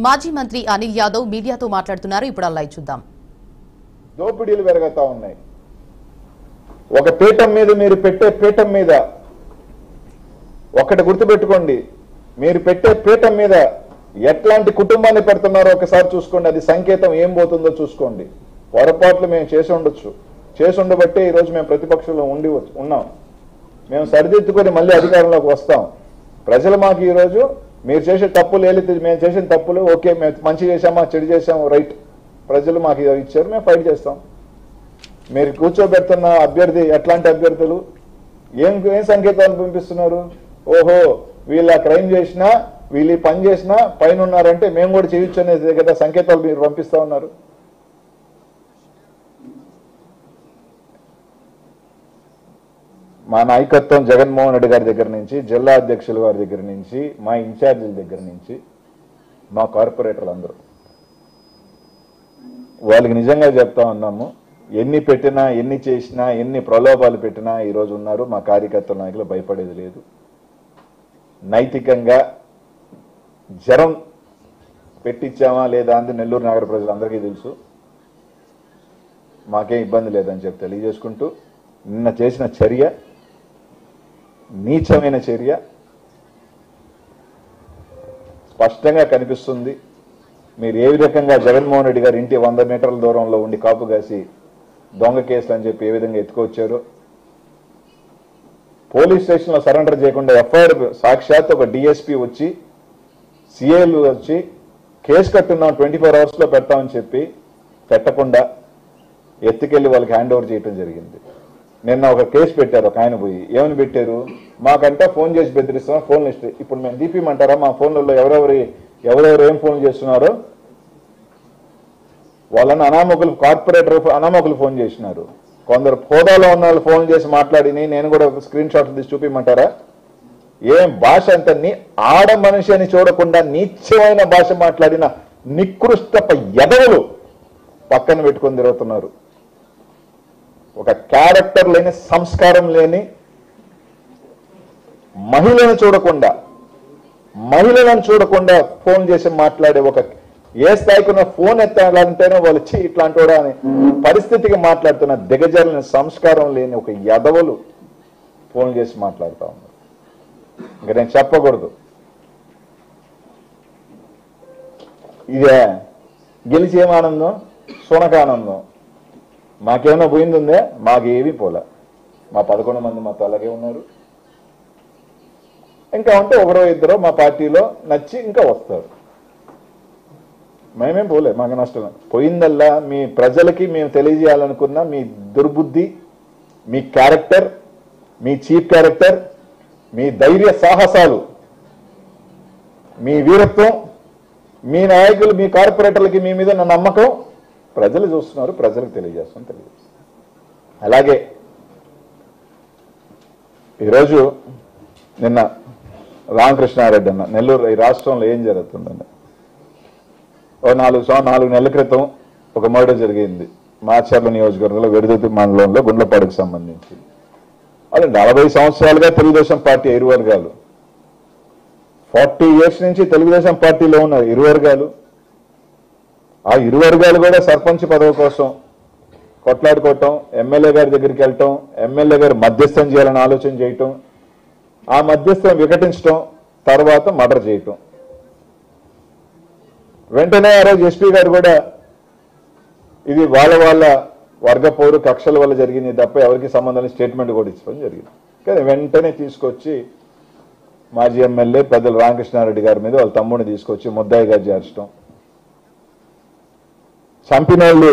మాజీ మంత్రి అనిల్ యాదవ్ మీడియాతో మాట్లాడుతున్నారు. ఇప్పుడు లైవ్ చూద్దాం. దోపిడీలు పెరుగుతా ఉన్నాయి. ఒక పీఠం మీద మీరు పెట్టే పీఠం మీద ఒకటి గుర్తుపెట్టుకోండి, మీరు పెట్టే పీఠం మీద ఎట్లాంటి కుటుంబాన్ని పెడుతున్నారో ఒకసారి చూసుకోండి. అది సంకేతం ఏం పోతుందో చూసుకోండి. పొరపాట్లు మేము చేసి ఉండబట్టే ఈరోజు మేము ప్రతిపక్షంలో ఉన్నాం. మేము సరిదిద్దుకొని మళ్ళీ అధికారంలోకి వస్తాం. ప్రజలు మాకు ఈరోజు మీరు చేసే తప్పులు మేము చేసిన తప్పులు ఓకే, మేము మంచి చేసామా చెడు చేసాము రైట్, ప్రజలు మాకు ఇచ్చారు, మేము ఫైట్ చేస్తాం. మీరు కూర్చోబెడుతున్న అభ్యర్థి ఎట్లాంటి అభ్యర్థులు, ఏం సంకేతాలు పంపిస్తున్నారు? ఓహో వీళ్ళ క్రైమ్ చేసినా వీళ్ళు పని చేసినా పైన ఉన్నారంటే మేము కూడా చేయొచ్చు అనేది కదా సంకేతాలు మీరు పంపిస్తా ఉన్నారు. మా నాయకత్వం జగన్మోహన్ రెడ్డి గారి దగ్గర నుంచి, జిల్లా అధ్యక్షుల వారి దగ్గర నుంచి, మా ఇన్ఛార్జీల దగ్గర నుంచి, మా కార్పొరేటర్లు అందరూ వాళ్ళకి నిజంగా చెప్తా ఉన్నాము, ఎన్ని పెట్టినా ఎన్ని చేసినా ఎన్ని ప్రలోభాలు పెట్టినా ఈరోజు ఉన్నారు. మా కార్యకర్తల నాయకులు భయపడేది లేదు. నైతికంగా జ్వరం పెట్టించామా లేదా అని నెల్లూరు నగర ప్రజలందరికీ తెలుసు. మాకేం ఇబ్బంది లేదని చెప్పి తెలియజేసుకుంటూ, నిన్న చేసిన చర్య నీచమైన చర్య స్పష్టంగా కనిపిస్తుంది. మీరు ఏ రకంగా జగన్మోహన్ రెడ్డి గారి ఇంటి 100 మీటర్ల దూరంలో ఉండి కాపు కాసి దొంగ కేసులు అని చెప్పి ఏ విధంగా ఎత్తుకొచ్చారో, పోలీస్ స్టేషన్లో సరెండర్ చేయకుండా ఎఫ్ఐఆర్ సాక్షాత్ ఒక డిఎస్పీ వచ్చి సిఐలు వచ్చి కేసు కట్టున్నాం 24 అవర్స్లో పెడతామని చెప్పి పెట్టకుండా ఎత్తుకెళ్లి వాళ్ళకి హ్యాండ్ ఓవర్ చేయడం జరిగింది. నిన్న ఒక కేసు పెట్టారు, ఒక ఆయన పోయి ఏమని పెట్టారు, మాకంటే ఫోన్ చేసి బెదిరిస్తున్నాం, ఫోన్ లిస్ట్ ఇప్పుడు మేము దీపిమంటారా మా ఫోన్లలో ఎవరెవరు ఏం ఫోన్ చేస్తున్నారో వాళ్ళని అనామకులు, కార్పొరేటర్ అనామకులు ఫోన్ చేసినారు. కొందరు హోదాలో ఉన్న వాళ్ళు ఫోన్ చేసి మాట్లాడిని నేను కూడా స్క్రీన్ షాట్లు తీసి చూపిమంటారా? ఏం భాష అంత ఆడ మనిషి అని చూడకుండా నీచమైన భాష మాట్లాడిన నికృష్టప ఎదవలు పక్కన పెట్టుకొని తిరుగుతున్నారు. ఒక క్యారెక్టర్ లేని, సంస్కారం లేని, మహిళలను చూడకుండా ఫోన్ చేసి మాట్లాడే ఒక ఏ స్థాయికి ఉన్న ఫోన్ ఎత్తాలంటేనే వాళ్ళు ఇట్లాంటి కూడా అని పరిస్థితికి మాట్లాడుతున్న దిగజారిన సంస్కారం లేని ఒక ఎదవలు ఫోన్ చేసి మాట్లాడుతూ ఉన్నారు. ఇంకా నేను చెప్పకూడదు. ఇదే గెలిచి ఏం ఆనందం, సునకానందం. మాకేమైనా పోయింది? మాకేమీ పోలే. మా 11 మంది మాతో అలాగే ఉన్నారు. ఇంకా ఉంటే ఒకరో ఇద్దరు మా పార్టీలో నచ్చి ఇంకా వస్తారు. మేమేం పోలే, మాకు నష్టం. పోయిందల్లా మీ ప్రజలకి మేము తెలియజేయాలనుకున్న మీ దుర్బుద్ధి, మీ క్యారెక్టర్, మీ చీప్ క్యారెక్టర్, మీ ధైర్య సాహసాలు, మీ వీరత్వం, మీ నాయకులు, మీ కార్పొరేటర్లకి మీ మీద నా నమ్మకం ప్రజలు చూస్తున్నారు, ప్రజలకు తెలియజేస్తాం. అలాగే ఈరోజు నిన్న రామకృష్ణారెడ్డి అన్న నెల్లూరు ఈ రాష్ట్రంలో ఏం జరుగుతుందని ఓ 4 నెలల క్రితం ఒక మర్డర్ జరిగింది మాచర్ల నియోజకవర్గంలో వెడుదుతి మండలంలో గుండ్లపాడుకు సంబంధించి. వాళ్ళు 40 సంవత్సరాలుగా తెలుగుదేశం పార్టీ ఇరు వర్గాలు, 40 years నుంచి తెలుగుదేశం పార్టీలో ఉన్నారు ఇరు వర్గాలు. ఆ ఇరు వర్గాలు కూడా సర్పంచ్ పదవి కోసం కొట్లాడుకోవటం, ఎమ్మెల్యే గారి దగ్గరికి వెళ్ళటం, ఎమ్మెల్యే గారు మధ్యస్థం చేయాలని ఆలోచన చేయటం, ఆ మధ్యస్థం వికటించడం, తర్వాత మర్డర్ చేయటం. వెంటనే ఆ రోజు ఎస్పీ గారు కూడా ఇది వాళ్ళ వర్గ పౌరు కక్షల వల్ల జరిగింది తప్ప ఎవరికి సంబంధం స్టేట్మెంట్ కూడా ఇచ్చడం జరిగింది. కానీ వెంటనే తీసుకొచ్చి మాజీ ఎమ్మెల్యే పెద్దల రామకృష్ణారెడ్డి గారి మీద వాళ్ళ తమ్ముడిని తీసుకొచ్చి ముద్దాయిగా చేర్చడం, చంపిన వాళ్ళు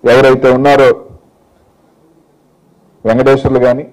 ఎవరైతే ఉన్నారో వెంకటేశ్వర్లు కానీ